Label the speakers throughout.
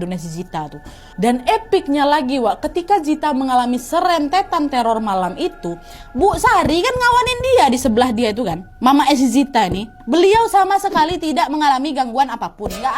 Speaker 1: Indonesia Zita tuh. Dan epicnya lagi Wak, ketika Zita mengalami serentetan teror malam itu, Bu Sari kan ngawanin dia di sebelah dia itu kan, Mama Zita nih. Beliau sama sekali tidak mengalami gangguan apapun, nggak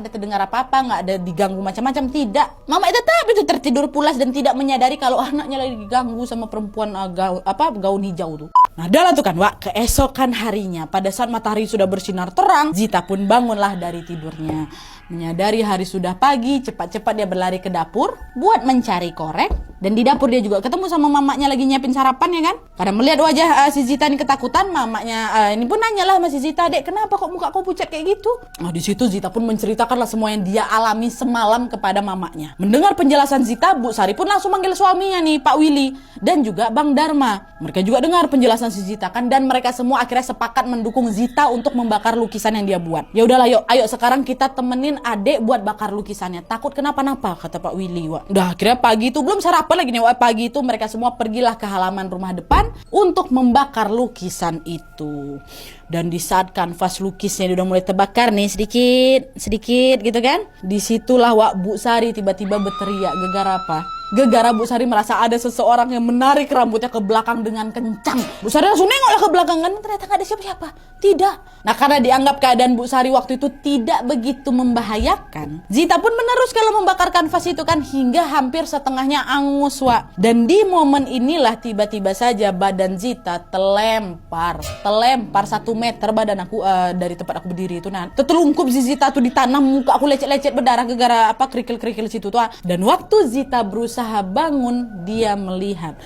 Speaker 1: ada terdengar apa-apa, nggak ada diganggu macam-macam, tidak. Mama tetap itu tertidur pulas dan tidak menyadari kalau anaknya lagi diganggu sama perempuan gaun hijau tuh. Nah, adalah tuh kan Wak, keesokan harinya pada saat matahari sudah bersinar terang, Zita pun bangunlah dari tidurnya. Menyadari hari sudah pagi, cepat-cepat dia berlari ke dapur buat mencari korek. Dan di dapur dia juga ketemu sama mamanya lagi nyiapin sarapan ya kan. Karena melihat wajah si Zita ini ketakutan, mamanya ini pun nanyalah sama si Zita, "Dek, kenapa kok muka kau pucat kayak gitu?" Nah, di situ Zita pun menceritakanlah semua yang dia alami semalam kepada mamanya. Mendengar penjelasan Zita, Bu Sari pun langsung manggil suaminya nih, Pak Willy, dan juga Bang Dharma. Mereka juga dengar penjelasan si Zita kan, dan mereka semua akhirnya sepakat mendukung Zita untuk membakar lukisan yang dia buat. Ya udahlah, ayo sekarang kita temenin adek buat bakar lukisannya. Takut kenapa-napa, kata Pak Willy. Wak. Udah akhirnya pagi itu belum sarapan lagi nih. Wak. Pagi itu mereka semua pergilah ke halaman rumah depan untuk membakar lukisan itu. Dan di saat kanvas lukisnya udah mulai terbakar nih sedikit gitu kan. Disitulah Wak Bu Sari tiba-tiba berteriak. Gegara apa? Gegara Bu Sari merasa ada seseorang yang menarik rambutnya ke belakang dengan kencang. Bu Sari langsung nengoklah ke belakang kan, ternyata gak ada siapa-siapa. Tidak. Nah, karena dianggap keadaan Bu Sari waktu itu tidak begitu membahayakan, Zita pun meneruskan membakar kanvas itu kan hingga hampir setengahnya angus Wak. Dan di momen inilah tiba-tiba saja badan Zita terlempar 1 meter badan aku dari tempat aku berdiri itu. Nah, tertelungkup Zita tuh di tanah, muka aku lecet-lecet berdarah gegara kerikil-kerikil situ tuh. Dan waktu Zita berusaha bangun, dia melihat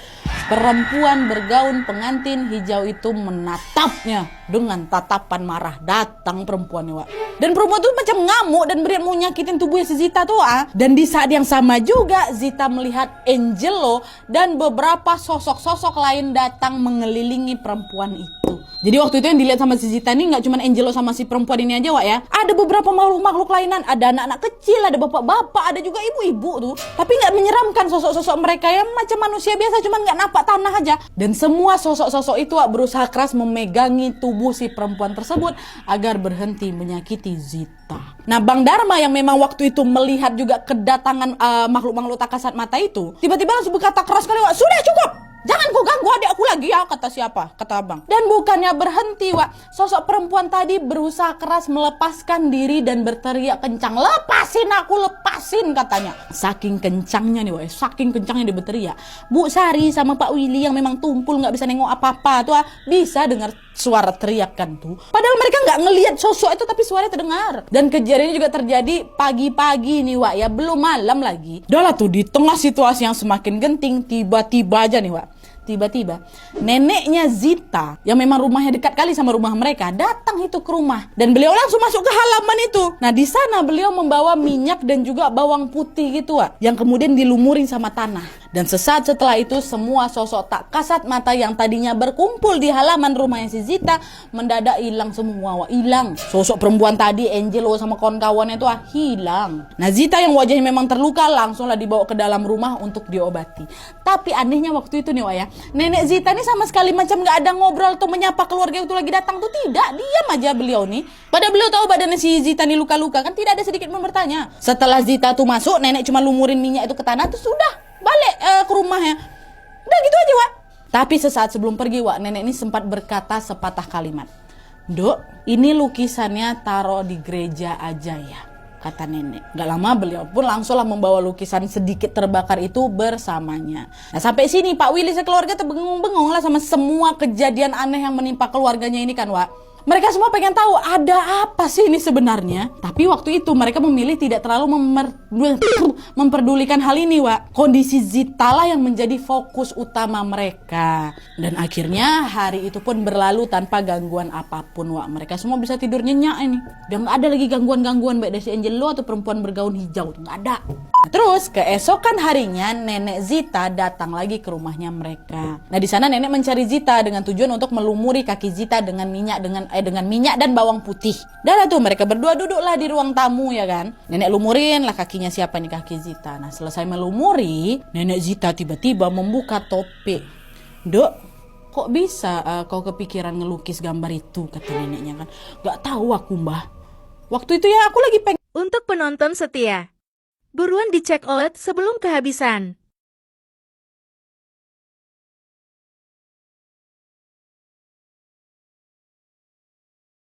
Speaker 1: perempuan bergaun pengantin hijau itu menatapnya dengan tatapan marah. Datang perempuannya Wak. Dan perempuan itu macam ngamuk dan beriak mau nyakitin tubuhnya si Zita tuh. Dan di saat yang sama juga Zita melihat Angelo dan beberapa sosok-sosok lain datang mengelilingi perempuan itu. Jadi waktu itu yang dilihat sama si Zita ini gak cuma Angelo sama si perempuan ini aja Wak ya. Ada beberapa makhluk-makhluk lainan. Ada anak-anak kecil, ada bapak-bapak, ada juga ibu-ibu tuh. Tapi gak menyeramkan sosok-sosok mereka yang macam manusia biasa, cuma gak napak tanah aja. Dan semua sosok-sosok itu Wak berusaha keras memegangi tubuh si perempuan tersebut agar berhenti menyakiti Zita. Nah, Bang Dharma yang memang waktu itu melihat juga kedatangan makhluk-makhluk tak kasat mata itu, tiba-tiba langsung berkata keras sekali Wak, "Sudah cukup! Jangan kau ganggu adik aku lagi ya," kata siapa? Kata abang. Dan bukannya berhenti Wak, sosok perempuan tadi berusaha keras melepaskan diri dan berteriak kencang, "Lepasin aku, lepasin," katanya. Saking kencangnya nih Wak, saking kencangnya dia berteriak. Bu Sari sama Pak Willy yang memang tumpul gak bisa nengok apa-apa tuh bisa dengar suara teriakan tuh. Padahal mereka gak ngelihat sosok itu, tapi suaranya terdengar. Dan kejadian ini juga terjadi pagi-pagi nih Wak ya, belum malam lagi. Udah lah tuh di tengah situasi yang semakin genting, tiba-tiba aja nih Wak, tiba-tiba neneknya Zita yang memang rumahnya dekat kali sama rumah mereka datang itu ke rumah dan beliau langsung masuk ke halaman itu. Nah, di sana beliau membawa minyak dan juga bawang putih gitu Wak, yang kemudian dilumurin sama tanah. Dan sesaat setelah itu semua sosok tak kasat mata yang tadinya berkumpul di halaman rumahnya si Zita mendadak hilang semua Wak, hilang. Sosok perempuan tadi Angelo sama kawan-kawannya itu hilang. Nah, Zita yang wajahnya memang terluka langsunglah dibawa ke dalam rumah untuk diobati. Tapi anehnya waktu itu nih Wak ya, nenek Zita ini sama sekali macam gak ada ngobrol tuh menyapa keluarga itu lagi datang tuh, tidak, diam aja beliau nih. Padahal beliau tahu badannya si Zita nih luka-luka kan, tidak ada sedikit pun bertanya. Setelah Zita tuh masuk, nenek cuma lumurin minyak itu ke tanah tuh sudah balik ke rumahnya. Udah gitu aja Wak. Tapi sesaat sebelum pergi Wak, nenek ini sempat berkata sepatah kalimat, "Dok, ini lukisannya taruh di gereja aja ya," kata nenek. Gak lama beliau pun langsunglah membawa lukisan sedikit terbakar itu bersamanya. Nah, sampai sini Pak Willy sekeluarga terbengung-bengung lah sama semua kejadian aneh yang menimpa keluarganya ini kan Wak. Mereka semua pengen tahu ada apa sih ini sebenarnya. Tapi waktu itu mereka memilih tidak terlalu memperdulikan hal ini Wak. Kondisi Zita lah yang menjadi fokus utama mereka. Dan akhirnya hari itu pun berlalu tanpa gangguan apapun Wak. Mereka semua bisa tidur nyenyak ini. Udah gak ada lagi gangguan-gangguan baik dari si Angelo atau perempuan bergaun hijau. Gak ada. Terus keesokan harinya nenek Zita datang lagi ke rumahnya mereka. Nah, di sana nenek mencari Zita dengan tujuan untuk melumuri kaki Zita dengan minyak dan bawang putih. Dan tuh mereka berdua duduklah di ruang tamu ya kan. Nenek lumurin lah kakinya siapa nih, kaki Zita. Nah, selesai melumuri, nenek Zita tiba-tiba membuka topik. "Dok, kok bisa kau kepikiran ngelukis gambar itu?" kata neneknya kan. "Gak tahu aku Mbah. Waktu itu ya aku lagi pengen."
Speaker 2: Untuk penonton setia, Buruan di check out sebelum kehabisan.